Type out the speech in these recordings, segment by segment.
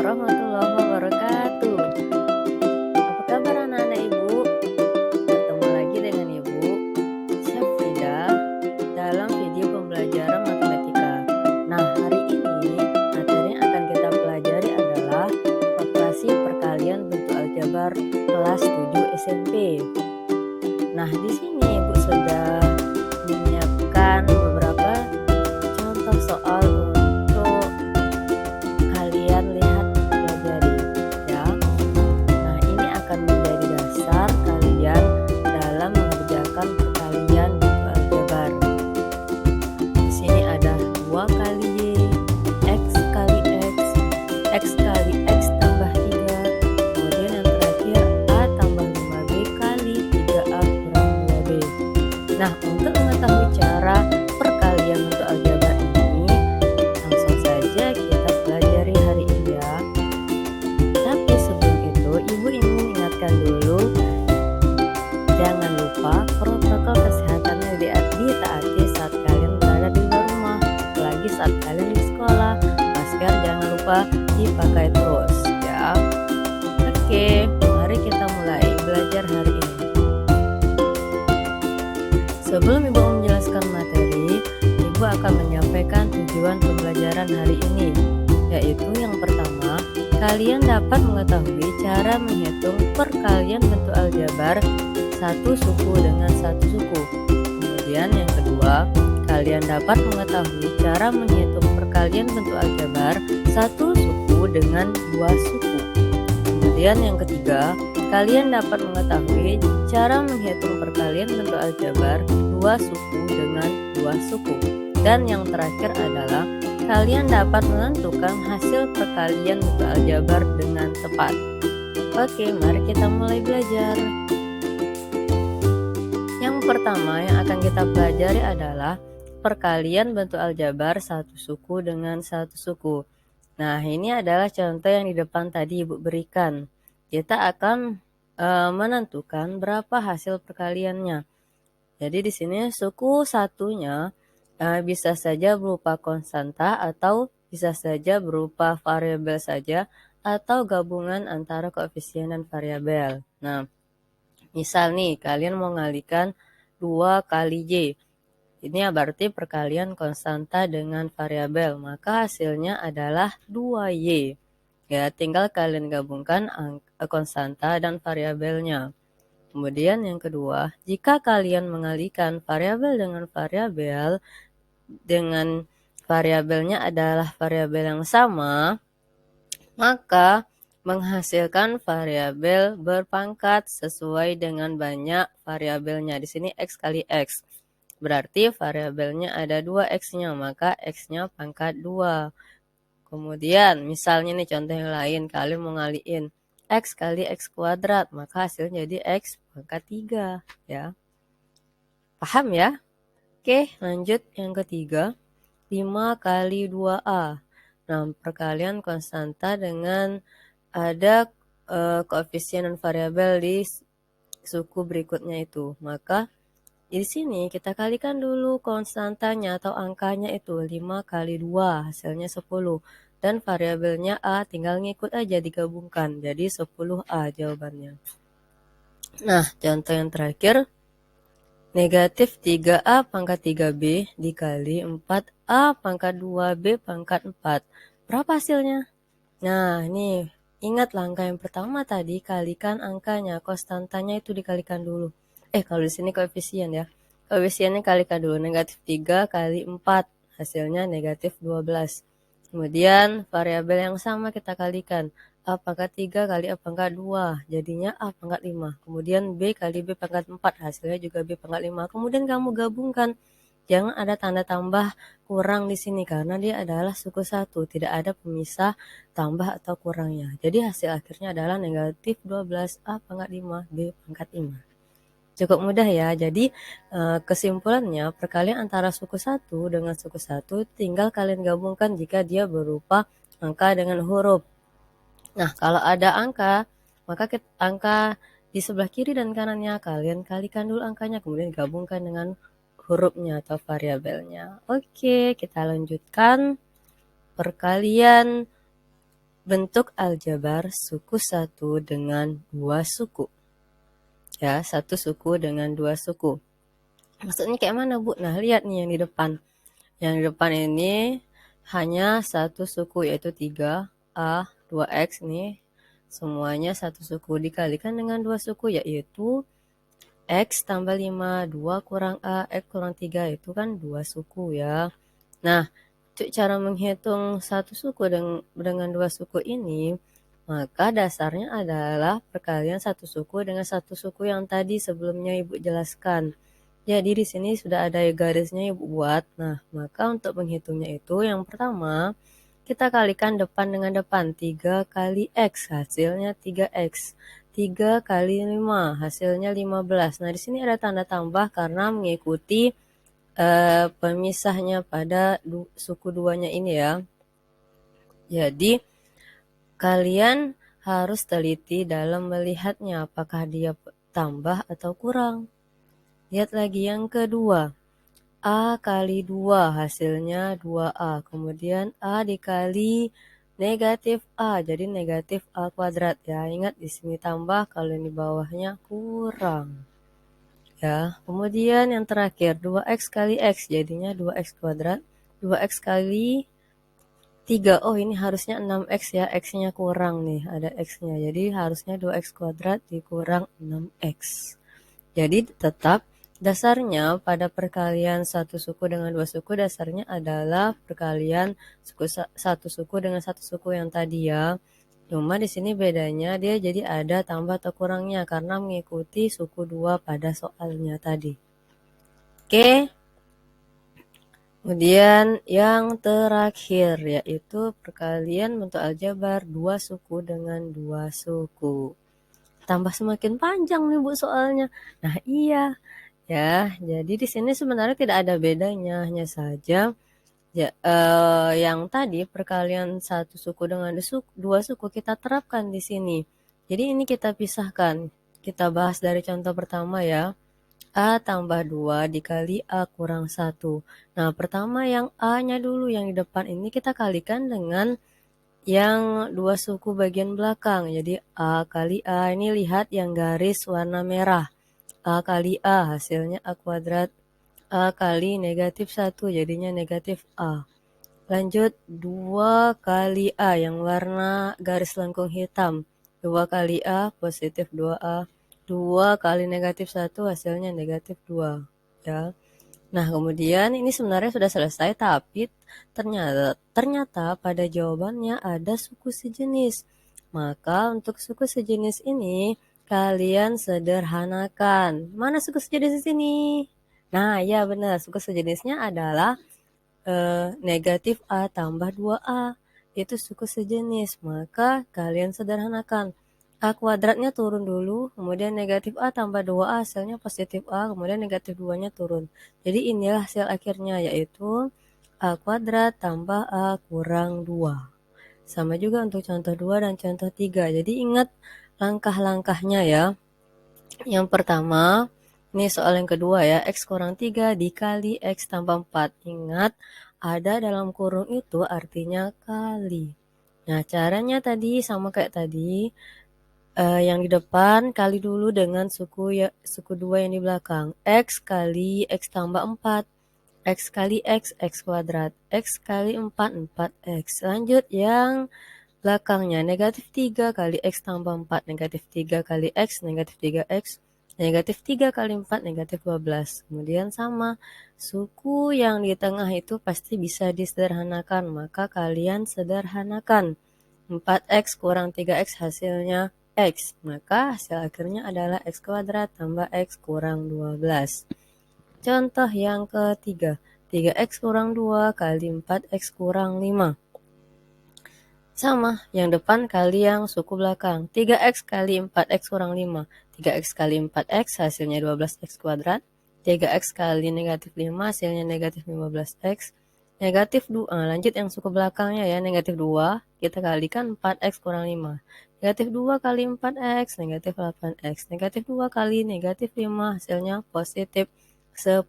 warahmatullahi wabarakatuh. Apa kabar anak-anak Ibu? Bertemu lagi dengan Ibu Syafrida dalam video pembelajaran matematika. Nah, hari ini materi yang akan kita pelajari adalah operasi perkalian bentuk aljabar kelas 7 SMP. Nah, di sini Ibu sudah menyiapkan beberapa contoh soal untuk kalian lihat pelajari ya. Nah, ini akan menjadi dasar kalian dalam mengerjakan perkalian bentuk aljabar. Di sini ada 2 kali Y, X kali X, X kali X tambah 3, kemudian yang terakhir A tambah 5B kali 3A kurang 2B. Nah, untuk mengetahui cara perkalian bentuk aljabar ini, langsung saja kita pelajari hari ini ya. Tapi sebelum itu, Ibu ingin ingatkan dulu, jangan lupa protokol kesehatannya ditaati saat kalian berada di luar rumah, apalagi saat kalian di sekolah. Masker jangan lupa dipakai terus ya. Oke, mari kita mulai belajar hari ini. Sebelum Ibu menjelaskan materi, Ibu akan menyampaikan tujuan pembelajaran hari ini, yaitu yang pertama, kalian dapat mengetahui cara menghitung perkalian bentuk aljabar satu suku dengan satu suku. Kemudian yang kedua, kalian dapat mengetahui cara menghitung perkalian bentuk aljabar satu suku dengan dua suku. Kemudian yang ketiga, kalian dapat mengetahui cara menghitung perkalian bentuk aljabar dua suku dengan dua suku. Dan yang terakhir adalah kalian dapat menentukan hasil perkalian bentuk aljabar dengan tepat. Oke, mari kita mulai belajar. Yang pertama yang akan kita pelajari adalah perkalian bentuk aljabar satu suku dengan satu suku. Nah, ini adalah contoh yang di depan tadi Ibu berikan. Kita akan menentukan berapa hasil perkaliannya. Jadi di sini suku satunya bisa saja berupa konstanta atau bisa saja berupa variabel saja atau gabungan antara koefisien dan variabel. Nah, misal nih kalian mau ngalikan 2 kali Y. Ini berarti perkalian konstanta dengan variabel, maka hasilnya adalah 2Y. Ya, tinggal kalian gabungkan konstanta dan variabelnya. Kemudian yang kedua, jika kalian mengalihkan variabel dengan variabel dengan variabelnya adalah variabel yang sama, maka menghasilkan variabel berpangkat sesuai dengan banyak variabelnya. Di sini X kali X. Berarti variabelnya ada 2X-nya, maka X-nya pangkat 2. Kemudian misalnya nih contoh yang lain, kalian mau ngaliin X kali X kuadrat, maka hasilnya jadi X pangkat 3 ya. Paham ya? Oke, lanjut yang ketiga, 5 kali 2A. Nah, perkalian konstanta dengan ada koefisien dan variabel di suku berikutnya itu. Maka di sini kita kalikan dulu konstantanya atau angkanya itu 5 kali 2 hasilnya 10. Dan variabelnya A tinggal ngikut aja digabungkan. Jadi 10A jawabannya. Nah, contoh yang terakhir. Negatif 3A pangkat 3B dikali 4A pangkat 2B pangkat 4. Berapa hasilnya? Nah, ini ingat langkah yang pertama tadi, kalikan angkanya, konstantanya itu dikalikan dulu. Kalau di sini koefisien ya. Koefisiennya kalikan dulu, negatif 3 kali 4, hasilnya negatif 12. Kemudian variabel yang sama kita kalikan. A pangkat 3 kali A pangkat 2, jadinya A pangkat 5. Kemudian B kali B pangkat 4, hasilnya juga B pangkat 5. Kemudian kamu gabungkan. Jangan ada tanda tambah kurang di sini karena dia adalah suku satu, tidak ada pemisah tambah atau kurangnya. Jadi hasil akhirnya adalah negatif 12 A pangkat 5 B pangkat 5. Cukup mudah ya. Jadi kesimpulannya perkalian antara suku satu dengan suku satu tinggal kalian gabungkan jika dia berupa angka dengan huruf. Nah, kalau ada angka, maka angka di sebelah kiri dan kanannya kalian kalikan dulu angkanya, kemudian gabungkan dengan hurufnya atau variabelnya. Oke, kita lanjutkan perkalian bentuk aljabar suku 1 dengan 2 suku. Ya, 1 suku dengan 2 suku. Maksudnya kayak mana, Bu? Nah, lihat nih yang di depan. Yang di depan ini hanya 1 suku, yaitu 3A, 2X nih. Semuanya 1 suku dikalikan dengan 2 suku, yaitu X tambah 5, 2 kurang A, X kurang 3, itu kan 2 suku ya. Nah, cara menghitung 1 suku dengan 2 suku ini, maka dasarnya adalah perkalian 1 suku dengan 1 suku yang tadi sebelumnya Ibu jelaskan. Jadi di sini sudah ada garisnya Ibu buat. Nah, maka untuk menghitungnya itu yang pertama kita kalikan depan dengan depan. 3 kali X hasilnya 3X. 3 kali 5 hasilnya 15. Nah, di sini ada tanda tambah karena mengikuti pemisahnya pada suku duanya ini ya. Jadi kalian harus teliti dalam melihatnya apakah dia tambah atau kurang. Lihat lagi yang kedua. A kali 2 hasilnya 2A. Kemudian A dikali negatif A. Jadi negatif A kuadrat ya. Ingat di sini tambah, kalau di bawahnya kurang. Ya, kemudian yang terakhir 2X kali X. Jadinya 2X kuadrat. 2X kali 3. Oh, ini harusnya 6X ya. X-nya kurang nih. Ada X-nya. Jadi harusnya 2X kuadrat dikurang 6X. Jadi tetap dasarnya pada perkalian 1 suku dengan 2 suku, dasarnya adalah perkalian satu suku dengan 1 suku yang tadi ya. Cuma di sini bedanya dia jadi ada tambah atau kurangnya karena mengikuti suku 2 pada soalnya tadi. Oke. Kemudian yang terakhir yaitu perkalian bentuk aljabar 2 suku dengan 2 suku. Tambah semakin panjang nih Bu soalnya. Nah, iya. Ya, jadi di sini sebenarnya tidak ada bedanya, hanya saja ya, yang tadi perkalian 1 suku dengan 2 suku kita terapkan di sini. Jadi ini kita pisahkan. Kita bahas dari contoh pertama ya. A tambah 2 dikali A kurang 1. Nah, pertama yang A-nya dulu, yang di depan ini kita kalikan dengan yang 2 suku bagian belakang. Jadi A kali A, ini lihat yang garis warna merah. A kali A hasilnya A kuadrat. A kali negatif 1 jadinya negatif A. Lanjut 2 kali A yang warna garis lengkung hitam. 2 kali A positif 2A. 2 kali negatif 1 hasilnya negatif 2. Ya. Nah, kemudian ini sebenarnya sudah selesai, tapi ternyata pada jawabannya ada suku sejenis. Maka untuk suku sejenis ini kalian sederhanakan. Mana suku sejenis di sini? Nah, ya benar, suku sejenisnya adalah negatif A tambah 2A. Itu suku sejenis, maka kalian sederhanakan. A kuadratnya turun dulu, kemudian negatif A tambah 2A hasilnya positif A, kemudian negatif 2-nya turun. Jadi inilah hasil akhirnya, yaitu A kuadrat tambah A kurang 2. Sama juga untuk contoh 2 dan contoh 3. Jadi ingat langkah-langkahnya ya. Yang pertama, ini soal yang kedua ya, X kurang 3 dikali X tambah 4. Ingat, ada dalam kurung itu artinya kali. Nah, caranya tadi sama kayak tadi. Yang di depan kali dulu dengan suku 2 yang di belakang. X kali X tambah 4. X kali X, X kuadrat. X kali 4, 4X. Lanjut yang belakangnya, negatif 3 kali X tambah 4. Negatif 3 kali X, negatif 3X. Negatif 3 kali 4, negatif 12. Kemudian sama, suku yang di tengah itu pasti bisa disederhanakan. Maka kalian sederhanakan. 4X kurang 3X hasilnya X. Maka hasil akhirnya adalah X kuadrat tambah X kurang 12. Contoh yang ketiga, 3X kurang 2 kali 4X kurang 5. Sama, yang depan kali yang suku belakang. 3X kali 4X kurang 5. 3X kali 4X hasilnya 12X kuadrat. 3X kali negatif 5 hasilnya negatif 15X. Negatif 2, lanjut yang suku belakangnya ya, negatif 2. Kita kalikan 4X kurang 5. Negatif 2 kali 4X, negatif 8X. Negatif 2 kali negatif 5 hasilnya positif 10.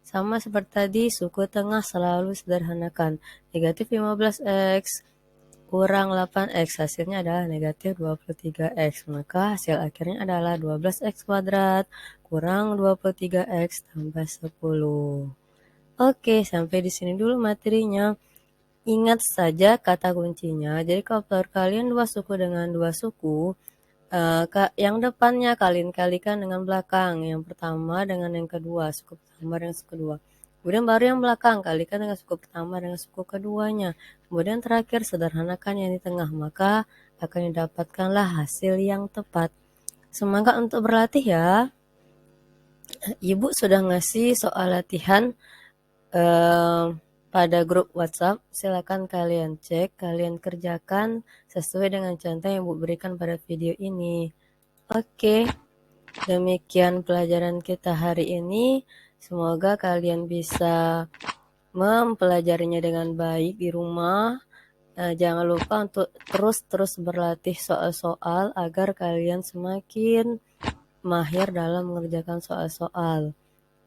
Sama seperti tadi, suku tengah selalu sederhanakan. Negatif 15X kurang 8x, hasilnya adalah negatif 23x. Maka hasil akhirnya adalah 12x kuadrat kurang 23x tambah 10. Oke, sampai di sini dulu materinya. Ingat saja kata kuncinya. Jadi kalau perkalian dua suku dengan dua suku, yang depannya kalian kalikan dengan belakang. Yang pertama dengan yang kedua, suku pertama dengan suku kedua. Kemudian baru yang belakang kalikan dengan suku pertama dengan suku keduanya. Kemudian terakhir sederhanakan yang di tengah, maka akan didapatkanlah hasil yang tepat. Semangat untuk berlatih ya. Ibu sudah ngasih soal latihan pada grup WhatsApp. Silakan kalian cek, kalian kerjakan sesuai dengan contoh yang Ibu berikan pada video ini. Oke, demikian pelajaran kita hari ini. Semoga kalian bisa mempelajarinya dengan baik di rumah. Jangan lupa untuk terus berlatih soal-soal agar kalian semakin mahir dalam mengerjakan soal-soal.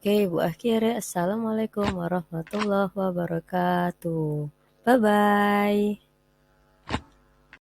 Oke, Ibu akhiri. Assalamualaikum warahmatullahi wabarakatuh. Bye-bye.